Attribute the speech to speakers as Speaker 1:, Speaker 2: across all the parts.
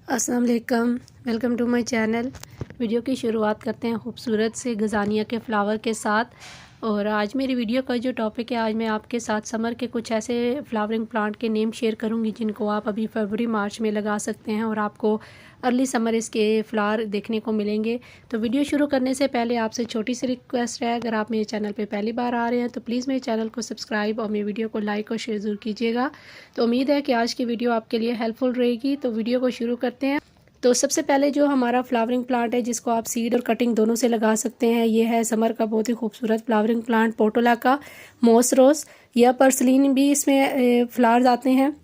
Speaker 1: अस्सलाम वालेकुम, welcome to my channel. Video की शुरुआत करते हैं खूबसूरत से गज़ानिया के फ्लावर के साथ। और आज मेरी वीडियो का जो टॉपिक है, आज मैं आपके साथ समर के कुछ ऐसे फ्लावरिंग प्लांट के नेम शेयर करूंगी जिनको आप अभी फरवरी मार्च में लगा सकते हैं और आपको अर्ली समर इसके फ्लावर देखने को मिलेंगे। तो वीडियो शुरू करने से पहले आपसे छोटी सी रिक्वेस्ट है, अगर आप मेरे चैनल पे पहली बार आ रहे हैं तो प्लीज़ मेरे चैनल को सब्सक्राइब और मेरी वीडियो को लाइक और शेयर ज़रूर कीजिएगा। तो उम्मीद है कि आज की वीडियो आपके लिए हेल्पफुल रहेगी। तो वीडियो को शुरू करते हैं। तो सबसे पहले जो हमारा फ्लावरिंग प्लांट है, जिसको आप सीड और कटिंग दोनों से लगा सकते हैं, ये है समर का बहुत ही खूबसूरत फ्लावरिंग प्लांट पोटोला का मॉस रोज या पर्सलिन भी इसमें फ्लावर्स आते हैं।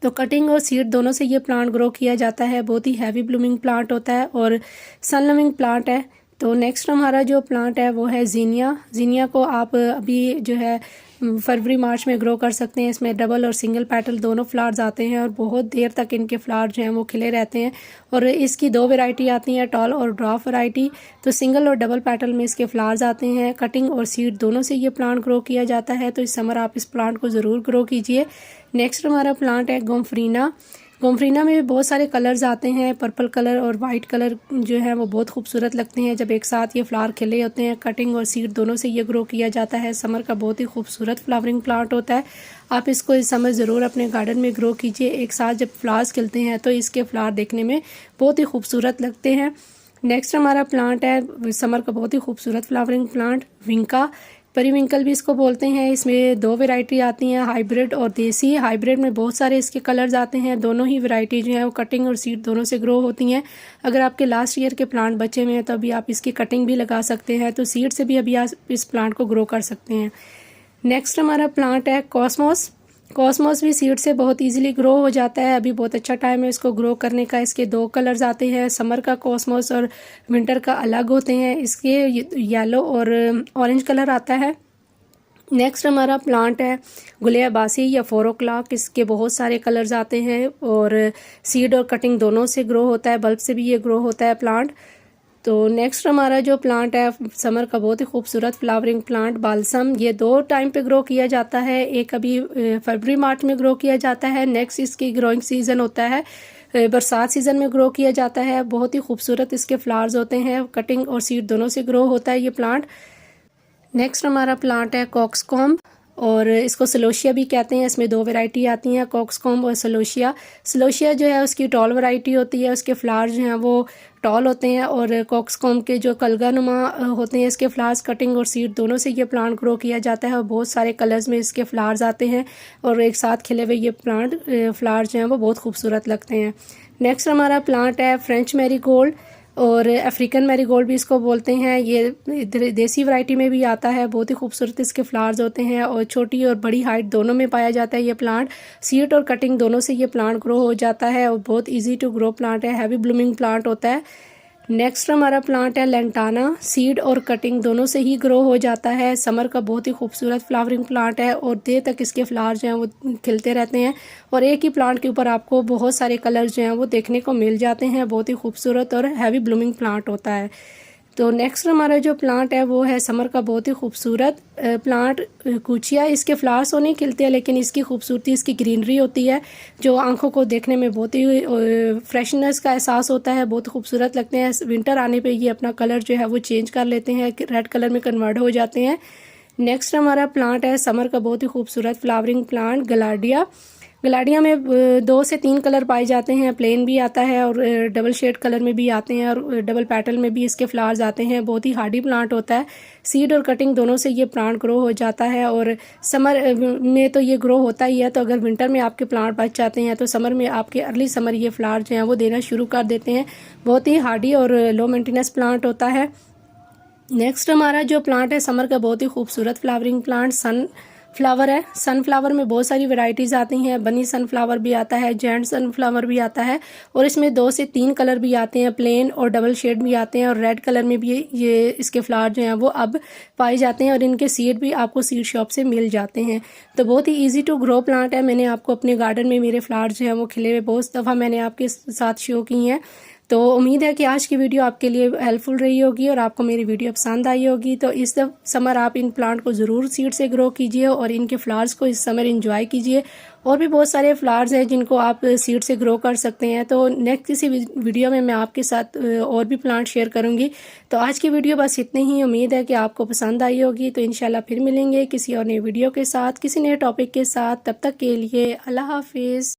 Speaker 1: तो कटिंग और सीड दोनों से ये प्लांट ग्रो किया जाता है। बहुत ही हैवी ब्लूमिंग प्लांट होता है और सन लविंग प्लांट है। तो नेक्स्ट हमारा जो प्लांट है वो है जीनिया। जीनिया को आप अभी जो है फरवरी मार्च में ग्रो कर सकते हैं। इसमें डबल और सिंगल पेटल दोनों फ्लावर्स आते हैं और बहुत देर तक इनके फ्लावर जो हैं वो खिले रहते हैं। और इसकी दो वैरायटी आती हैं, टॉल और ड्वार्फ वैरायटी। तो सिंगल और डबल पेटल में इसके फ्लावर्स आते हैं। कटिंग और सीड दोनों से ये प्लांट ग्रो किया जाता है। तो इस समर आप इस प्लांट को ज़रूर ग्रो कीजिए। नेक्स्ट हमारा प्लांट है गोम्फ्रीना। गोम्फ्रीना में भी बहुत सारे कलर्स आते हैं। पर्पल कलर और वाइट कलर जो है वो बहुत खूबसूरत लगते हैं जब एक साथ ये फ्लावर खिले होते हैं। कटिंग और सीड दोनों से ये ग्रो किया जाता है। समर का बहुत ही खूबसूरत फ्लावरिंग प्लांट होता है। आप इसको इस समर ज़रूर अपने गार्डन में ग्रो कीजिए। एक साथ जब फ्लावर्स खिलते हैं तो इसके फ्लावर देखने में बहुत ही खूबसूरत लगते हैं। नेक्स्ट हमारा प्लांट है समर का बहुत ही खूबसूरत फ्लावरिंग प्लांट विंका। परिविंकल भी इसको बोलते हैं। इसमें दो वैरायटी आती हैं, हाइब्रिड और देसी। हाइब्रिड में बहुत सारे इसके कलर्स आते हैं। दोनों ही वैरायटी जो है वो कटिंग और सीड दोनों से ग्रो होती हैं। अगर आपके लास्ट ईयर के प्लांट बचे हुए हैं तो अभी आप इसकी कटिंग भी लगा सकते हैं। तो सीड से भी अभी आप इस प्लांट को ग्रो कर सकते हैं। नेक्स्ट हमारा प्लांट है कॉस्मोस। कॉस्मोस भी सीड से बहुत इजीली ग्रो हो जाता है। अभी बहुत अच्छा टाइम है इसको ग्रो करने का। इसके दो कलर्स आते हैं, समर का कॉस्मोस और विंटर का अलग होते हैं। इसके येलो और ऑरेंज कलर आता है। नेक्स्ट हमारा प्लांट है गुलियाबासी या 4 o'clock। इसके बहुत सारे कलर्स आते हैं और सीड और कटिंग दोनों से ग्रो होता है। बल्ब से भी ये ग्रो होता है प्लांट। तो नेक्स्ट हमारा जो प्लांट है समर का बहुत ही खूबसूरत फ्लावरिंग प्लांट बालसम। ये दो टाइम पे ग्रो किया जाता है। एक अभी फरवरी मार्च में ग्रो किया जाता है। नेक्स्ट इसकी ग्रोइंग सीजन होता है बरसात सीजन में ग्रो किया जाता है। बहुत ही खूबसूरत इसके फ्लावर्स होते हैं। कटिंग और सीड दोनों से ग्रो होता है ये प्लांट। नेक्स्ट हमारा प्लांट है कॉक्सकॉम्ब और इसको सलोशिया भी कहते हैं। इसमें दो वैरायटी आती हैं, कॉक्सकॉम्ब और सलोशिया। सलोशिया जो है उसकी टॉल वैरायटी होती है, उसके फ्लावर्स जो हैं वो टॉल होते हैं। और कॉक्सकॉम्ब के जो कलगानुमा होते हैं इसके फ्लावर्स, कटिंग और सीड दोनों से ये प्लांट ग्रो किया जाता है। और बहुत सारे कलर्स में इसके फ्लावर्स आते हैं और एक साथ खिले हुए ये प्लांट फ्लावर्स जो हैं वो बहुत खूबसूरत लगते हैं। नेक्स्ट हमारा प्लांट है फ्रेंच मैरीगोल्ड और अफ्रीकन मैरीगोल्ड भी इसको बोलते हैं। ये देसी वैरायटी में भी आता है। बहुत ही खूबसूरत इसके फ्लावर्स होते हैं और छोटी और बड़ी हाइट दोनों में पाया जाता है ये प्लांट। सीड और कटिंग दोनों से ये प्लांट ग्रो हो जाता है और बहुत इजी टू ग्रो प्लांट है। हैवी ब्लूमिंग प्लांट होता है। नेक्स्ट हमारा प्लांट है लेंटाना। सीड और कटिंग दोनों से ही ग्रो हो जाता है। समर का बहुत ही खूबसूरत फ्लावरिंग प्लांट है और देर तक इसके फ्लावर जो हैं वो खिलते रहते हैं। और एक ही प्लांट के ऊपर आपको बहुत सारे कलर्स जो हैं वो देखने को मिल जाते हैं। बहुत ही खूबसूरत और हैवी ब्लूमिंग प्लांट होता है। तो नेक्स्ट हमारा जो प्लांट है वो है समर का बहुत ही खूबसूरत प्लांट कुचिया। इसके फ्लावर्स तो नहीं खिलते हैं लेकिन इसकी खूबसूरती, इसकी ग्रीनरी होती है जो आंखों को देखने में बहुत ही फ्रेशनेस का एहसास होता है। बहुत खूबसूरत लगते हैं। विंटर आने पे ये अपना कलर जो है वो चेंज कर लेते हैं, रेड कलर में कन्वर्ट हो जाते हैं। नेक्स्ट हमारा प्लांट है समर का बहुत ही खूबसूरत फ्लावरिंग प्लांट गलाडिया। गलाडिया में 2 से 3 कलर पाए जाते हैं। प्लेन भी आता है और डबल शेड कलर में भी आते हैं और डबल पेटल में भी इसके फ्लावर्स आते हैं। बहुत ही हार्डी प्लांट होता है। सीड और कटिंग दोनों से ये प्लांट ग्रो हो जाता है और समर में तो ये ग्रो होता ही है। तो अगर विंटर में आपके प्लांट बच जाते हैं तो समर में आपके अर्ली समर ये फ्लावर जो हैं वो देना शुरू कर देते हैं। बहुत ही हार्डी और लो मेंटेनेंस प्लांट होता है। नेक्स्ट हमारा जो प्लांट है समर का बहुत ही खूबसूरत फ्लावरिंग प्लांट सन फ्लावर है। सनफ्लावर में बहुत सारी वैरायटीज़ आती हैं। बनी सनफ्लावर भी आता है, जेंट सनफ्लावर भी आता है और इसमें 2 से 3 कलर भी आते हैं। प्लेन और डबल शेड भी आते हैं और रेड कलर में भी ये इसके फ्लावर जो हैं वो अब पाए जाते हैं और इनके सीड भी आपको सीड शॉप से मिल जाते हैं। तो बहुत ही ईजी टू ग्रो प्लांट है। मैंने आपको अपने गार्डन में मेरे फ्लावर जो हैं वो खिले हुए बहुत दफ़ा मैंने आपके साथ शो की हैं। तो उम्मीद है कि आज की वीडियो आपके लिए हेल्पफुल रही होगी और आपको मेरी वीडियो पसंद आई होगी। तो इस समर आप इन प्लांट को ज़रूर सीड से ग्रो कीजिए और इनके फ्लावर्स को इस समर इंजॉय कीजिए। और भी बहुत सारे फ्लावर्स हैं जिनको आप सीड से ग्रो कर सकते हैं। तो नेक्स्ट किसी वीडियो में मैं आपके साथ और भी प्लांट शेयर करूंगी। तो आज की वीडियो बस इतनी ही। उम्मीद है कि आपको पसंद आई होगी। तो इंशाल्लाह फिर मिलेंगे किसी और नई वीडियो के साथ, किसी नए टॉपिक के साथ। तब तक के लिए अल्लाह हाफिज़।